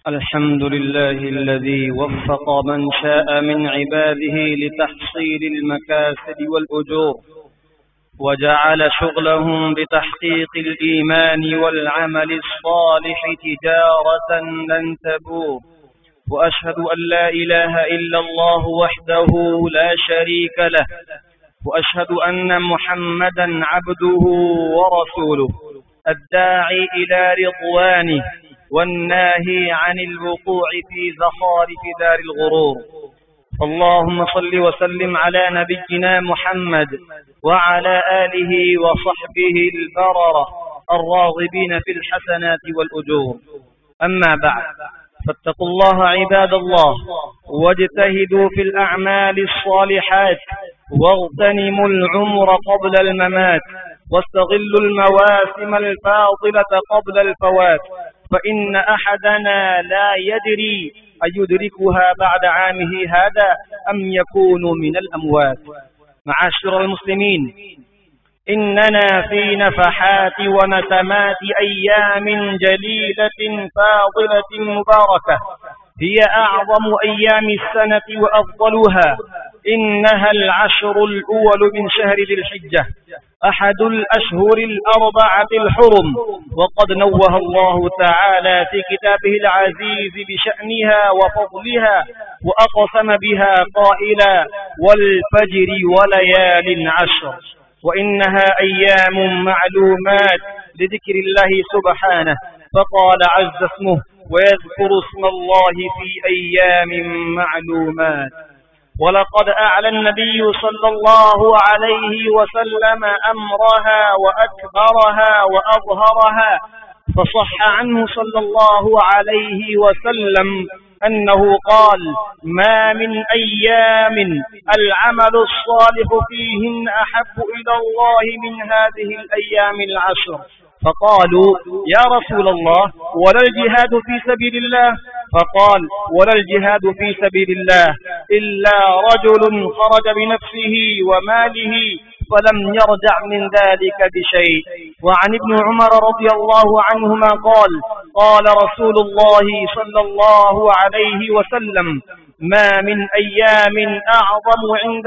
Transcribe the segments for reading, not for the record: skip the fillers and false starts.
الحمد لله الذي وفق من شاء من عباده لتحصيل المكاسب والأجور، وجعل شغلهم بتحقيق الإيمان والعمل الصالح تجارة لن تبور. وأشهد أن لا إله إلا الله وحده لا شريك له، وأشهد أن محمدا عبده ورسوله الداعي إلى رضوانه والناهي عن الوقوع في زخارف دار الغرور. اللهم صل وسلم على نبينا محمد وعلى آله وصحبه البررة الراغبين في الحسنات والأجور. أما بعد، فاتقوا الله عباد الله، واجتهدوا في الأعمال الصالحات، واغتنموا العمر قبل الممات، واستغلوا المواسم الفاضلة قبل الفوات، فإن أحدنا لا يدري أيدركها بعد عامه هذا أم يكون من الأموات. معاشر المسلمين، إننا في نفحات ونسمات أيام جليلة فاضلة مباركة، هي أعظم أيام السنة وأفضلها. إنها العشر الأول من شهر ذي الحجة، أحد الأشهر الأربعة الحرم، وقد نوه الله تعالى في كتابه العزيز بشأنها وفضلها، وأقسم بها قائلا: والفجر وليال عشر. وإنها أيام معلومات لذكر الله سبحانه، فقال عز اسمه: ويذكر اسم الله في أيام معلومات. ولقد أعلى النبي صلى الله عليه وسلم أمرها وأكبرها وأظهرها، فصح عنه صلى الله عليه وسلم أنه قال: ما من أيام العمل الصالح فيهن أحب إلى الله من هذه الأيام العشر. فقالوا: يا رسول الله، ولا الجهاد في سبيل الله؟ فقال: ولا الجهاد في سبيل الله إلا رجل خرج بنفسه وماله فلم يرجع من ذلك بشيء. وعن ابن عمر رضي الله عنهما قال: قال رسول الله صلى الله عليه وسلم: ما من أيام أعظم عند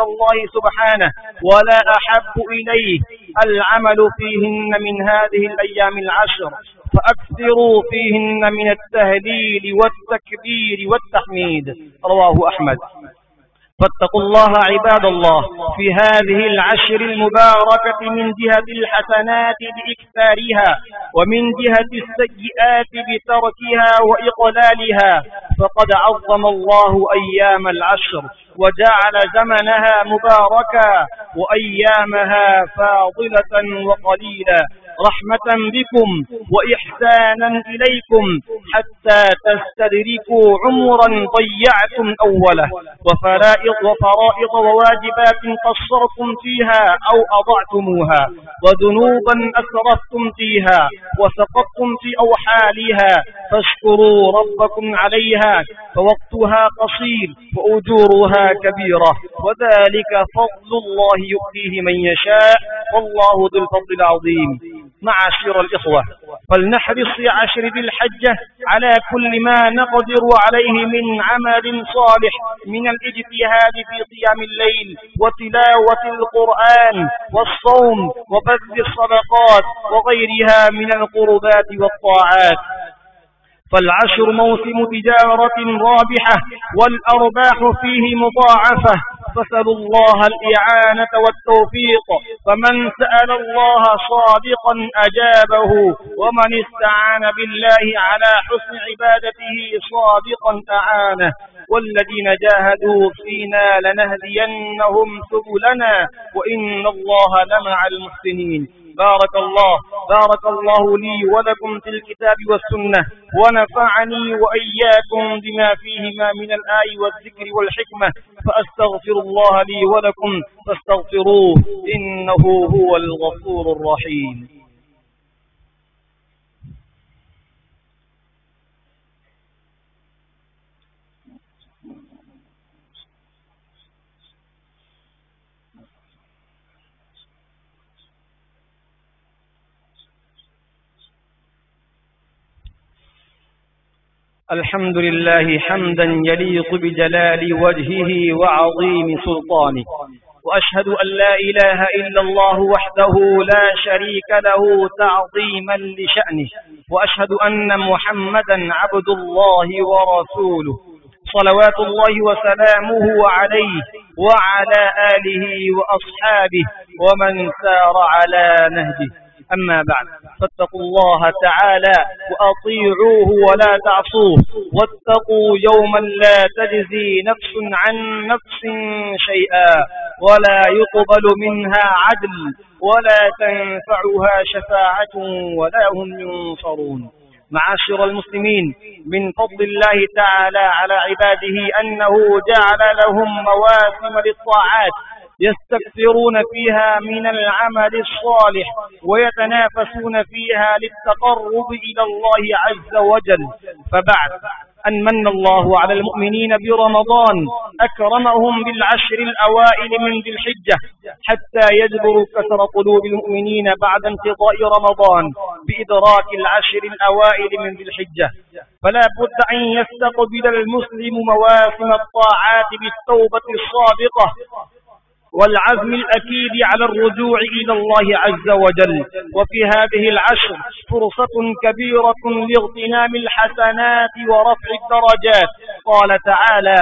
الله سبحانه ولا أحب إليه العمل فيهن من هذه الأيام العشر، فأكثروا فيهن من التهليل والتكبير والتحميد. رواه أحمد. فاتقوا الله عباد الله في هذه العشر المباركة من جهة الحسنات بإكثارها، ومن جهة السيئات بتركها وإقلالها، فقد عظم الله أيام العشر وجعل زمنها مباركا وأيامها فاضلة وقليلا، رحمة بكم وإحسانا إليكم حتى تستدركوا عمرا ضيعتم أوله، وفرائض وواجبات قصرتم فيها أو أضعتموها، وذنوبا أسرفتم فيها وسقطتم في أوحالها، فاشكروا ربكم عليها، فوقتها قصير وأجورها كبيرة، وذلك فضل الله يؤتيه من يشاء، والله ذو الفضل العظيم. معاشر الإخوة، فلنحرص في عشر ذي الحجة على كل ما نقدر عليه من عمل صالح، من الاجتهاد في قيام الليل وتلاوة القرآن والصوم وبذل الصدقات وغيرها من القربات والطاعات. فالعشر موسم تجارة رابحة، والأرباح فيه مضاعفة، فسألوا الله الإعانة والتوفيق، فمن سأل الله صادقا أجابه، ومن استعان بالله على حسن عبادته صادقا أعانه، والذين جاهدوا فينا لنهدينهم سبلنا، وإن الله لمع المحسنين. بارك الله لي ولكم في الكتاب والسنة، ونفعني وإياكم بما فيهما من الآي والذكر والحكمة، فأستغفر الله لي ولكم فاستغفروه إنه هو الغفور الرحيم. الحمد لله حمدا يليق بجلال وجهه وعظيم سلطانه، وأشهد أن لا إله إلا الله وحده لا شريك له تعظيما لشأنه، وأشهد أن محمدا عبد الله ورسوله صلوات الله وسلامه عليه وعلى آله وأصحابه ومن سار على نهجه. أما بعد، فاتقوا الله تعالى وأطيعوه ولا تعصوه، واتقوا يوما لا تجزي نفس عن نفس شيئا ولا يقبل منها عدل ولا تنفعها شفاعة ولا هم ينصرون. معاشر المسلمين، من فضل الله تعالى على عباده أنه جعل لهم مواسم للطاعات يستكثرون فيها من العمل الصالح ويتنافسون فيها للتقرب إلى الله عز وجل. فبعد أن من الله على المؤمنين برمضان أكرمهم بالعشر الأوائل من ذي الحجة حتى يجبروا كسر قلوب المؤمنين بعد انقضاء رمضان بإدراك العشر الأوائل من ذي الحجة. فلا بد أن يستقبل المسلم مواسم الطاعات بالتوبة الصادقة والعزم الأكيد على الرجوع إلى الله عز وجل. وفي هذه العشر فرصة كبيرة لاغتنام الحسنات ورفع الدرجات. قال تعالى: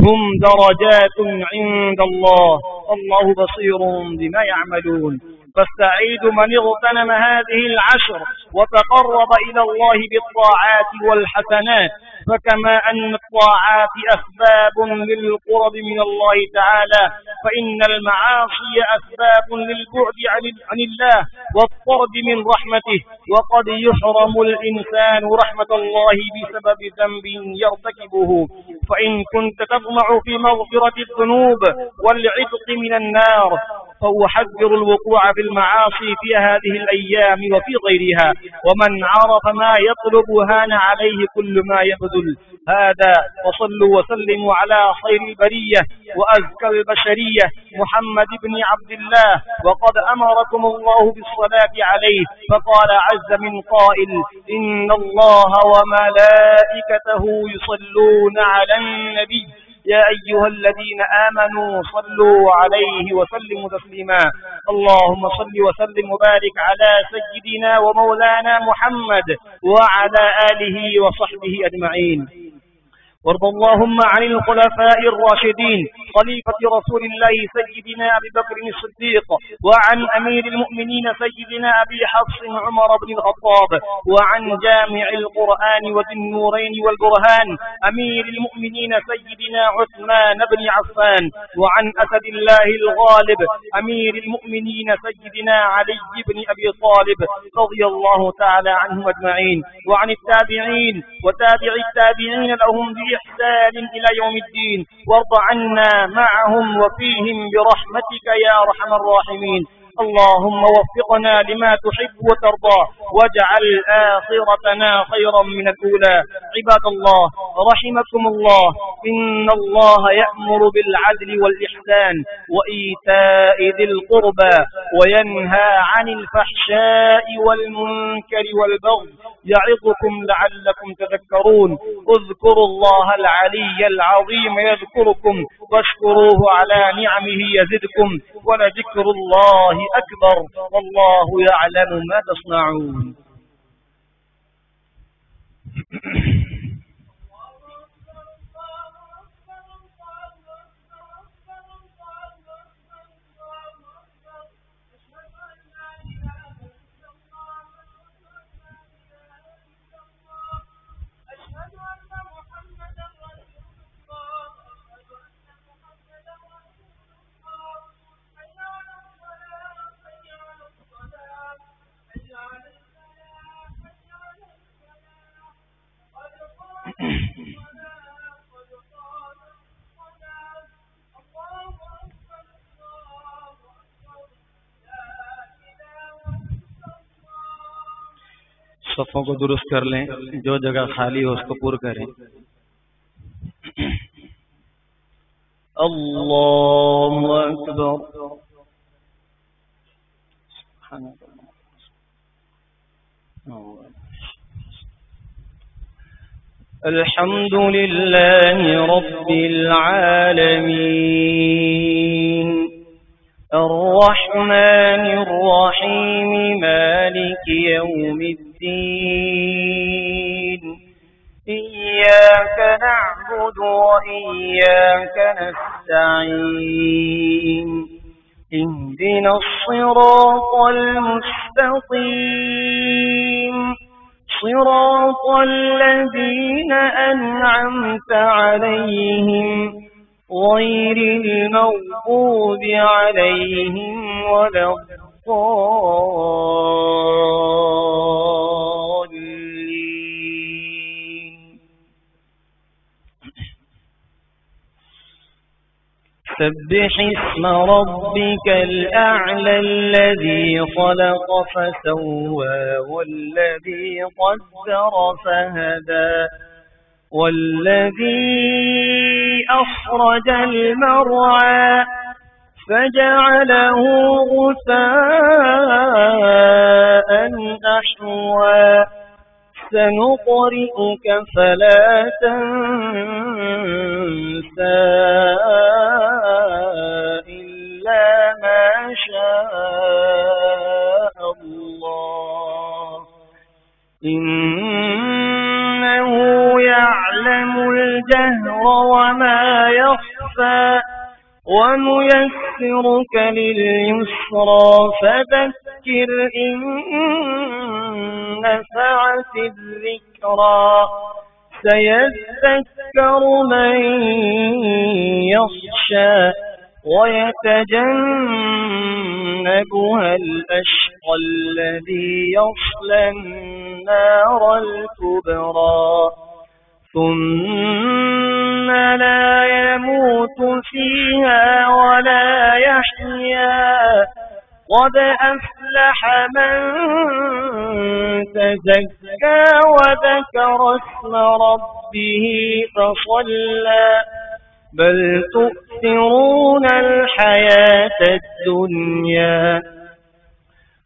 هم درجات عند الله والله بصير بما يعملون. فالسعيد من اغتنم هذه العشر وتقرب إلى الله بالطاعات والحسنات. فكما أن الطاعات أسباب للقرب من الله تعالى، فإن المعاصي أسباب للبعد عن الله والطرد من رحمته، وقد يحرم الإنسان رحمة الله بسبب ذنب يرتكبه. فإن كنت تطمع في مغفرة الذنوب والعتق من النار، فأحذر الوقوع في المعاصي في هذه الأيام وفي غيرها، ومن عرف ما يطلب هان عليه كل ما يبذل. هذا وصلوا وسلموا على خير البرية وأزكى البشرية محمد بن عبد الله، وقد أمركم الله بالصلاة عليه، فقال عز من قائل: إن الله وملائكته يصلون على النبي يا أيها الذين آمنوا صلوا عليه وسلموا تسليما. اللهم صل وسلم وبارك على سيدنا ومولانا محمد وعلى آله وصحبه أجمعين. وارض اللهم عن الخلفاء الراشدين خليفة رسول الله سيدنا أبي بكر الصديق، وعن أمير المؤمنين سيدنا أبي حفص عمر بن الخطاب، وعن جامع القرآن وذي النورين والبرهان أمير المؤمنين سيدنا عثمان بن عفان، وعن أسد الله الغالب أمير المؤمنين سيدنا علي بن أبي طالب رضي الله تعالى عنهم أجمعين، وعن التابعين وتابع التابعين لهم بإحسان إلى يوم الدين، وارض عنا معهم وفيهم برحمتك يا أرحم الراحمين. اللهم وفقنا لما تحب وترضى، واجعل آخرتنا خيرا من الأولى. عباد الله رحمكم الله، إن الله يأمر بالعدل والإحسان وإيتاء ذي القربى وينهى عن الفحشاء والمنكر والبغي يعظكم لعلكم تذكرون. اذكروا الله العلي العظيم يذكركم، واشكروه على نعمه يزدكم، ولذكر الله أكبر والله يعلم ما تصنعون. सफ़ों को दुरुस्त कर लें, जो जगह खाली हो उसको पूर्ण करें। अल्लाहु अकबर। الحمد لله رب العالمين الرحمن الرحيم مالك يوم الدين إياك نعبد وإياك نستعين اهدنا الصراط المستقيم صراط الذين أنعمت عليهم غير المغضوب عليهم ولا الضالين. سبح اسم ربك الأعلى الذي خلق فسوى والذي قدر فهدى والذي أخرج المرعى فجعله غثاء أحوى سنقرئك فلا تنسى إلا ما شاء الله إنه يعلم الجهر وما يخفى ونيسرك لليسرى فذكر إن نفعت الذكرى سيذكر من يخشى ويتجنبها الأشقى الذي يصلى النار الكبرى ثم لا يموت فيها ولا يحيا قد أفلح من تزكى وذكر اسم ربه فصلى بل تؤثرون الحياة الدنيا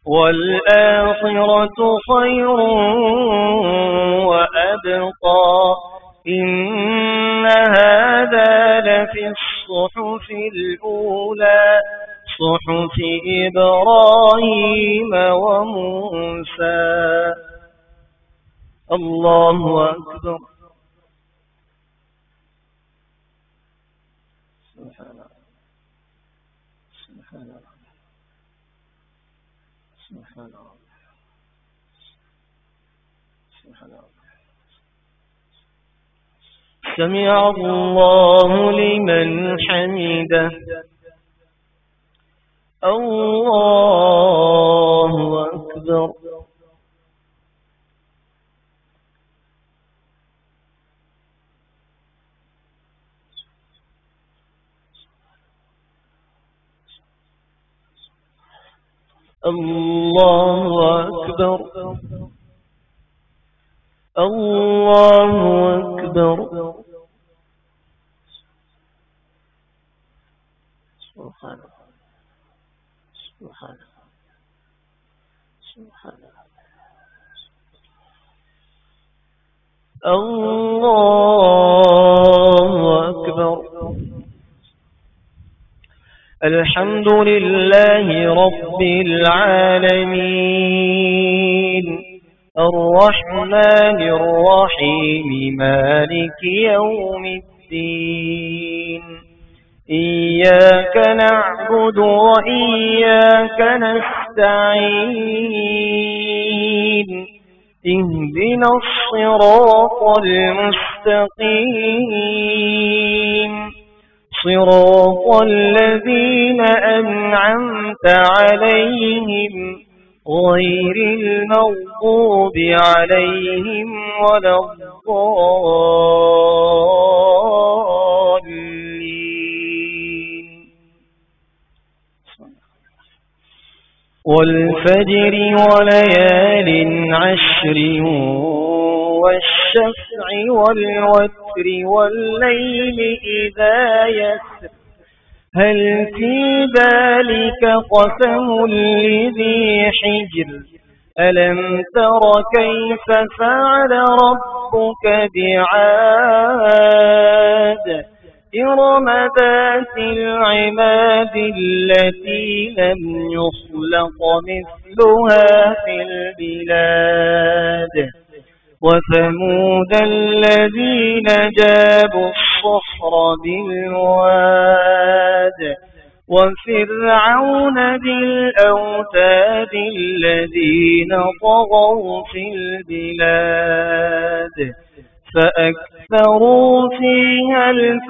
والآخرة خير وأبقى إن هذا لفي الصحف الأولى صحف إبراهيم وموسى. الله أكبر. سبحان الله سبحان الله سبحان الله سبحان الله. سمع الله لمن حمده. الله أكبر. الله أكبر. الله أكبر. سبحان الله سبحان الله سبحان الله. الله أكبر. الحمد لله رب العالمين الرحمن الرحيم مالك يوم الدين إياك نعبد وإياك نستعين اهدنا الصراط المستقيم صراط الذين أنعمت عليهم غير المغضوب عليهم ولا الضالين. والفجر وليال عشر والشفع والوتر والليل إذا يسر هل في ذلك قسم لذي حجر ألم تر كيف فعل ربك بعاد إرم ذات العماد التي لم يخلق مثلها في البلاد وثمود الذين جابوا الصخر بالواد وفرعون ذي الأوتاد الذين طغوا في البلاد فأكثروا فيها الفساد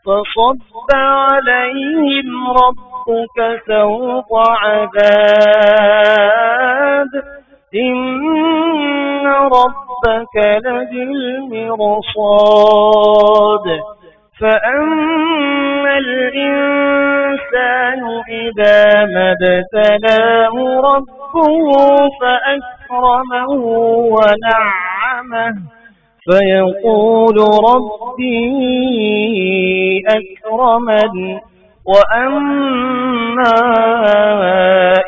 فصب عليهم ربك سوط عذاب إن ربك لبالمرصاد فأما الإنسان إذا ما ابتلاه ربه فأكرمه ونعمه فيقول ربي أكرمن وأما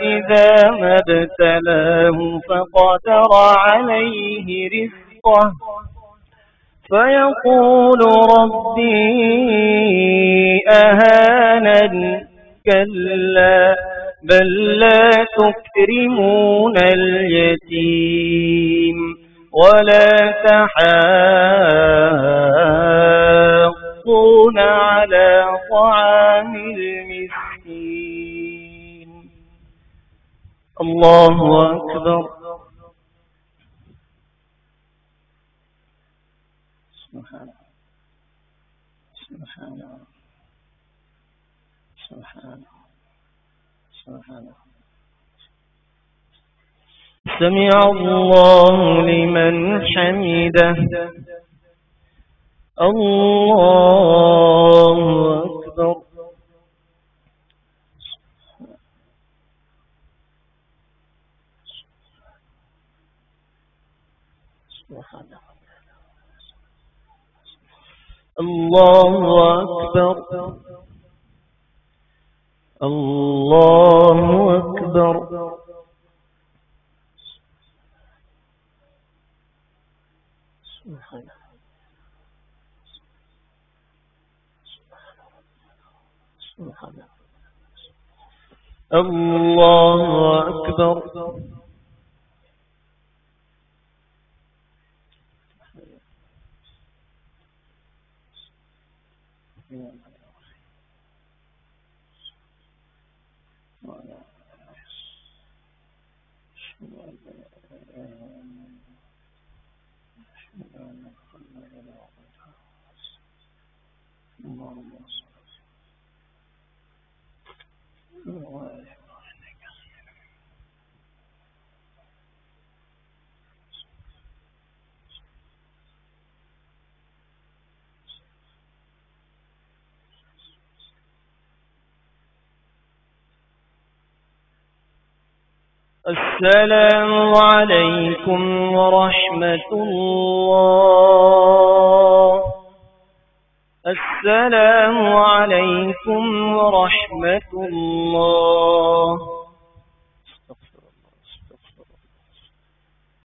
إذا ما ابتلاه فقدر عليه رزقه فيقول ربي أهانن كلا بل لا تكرمون اليتيم ولا تحاضون على طعام المسكين الله أكبر سبحان سمع الله لمن حمده الله أكبر الله أكبر الله أكبر الله أكبر السلام عليكم ورحمة الله السلام عليكم ورحمة الله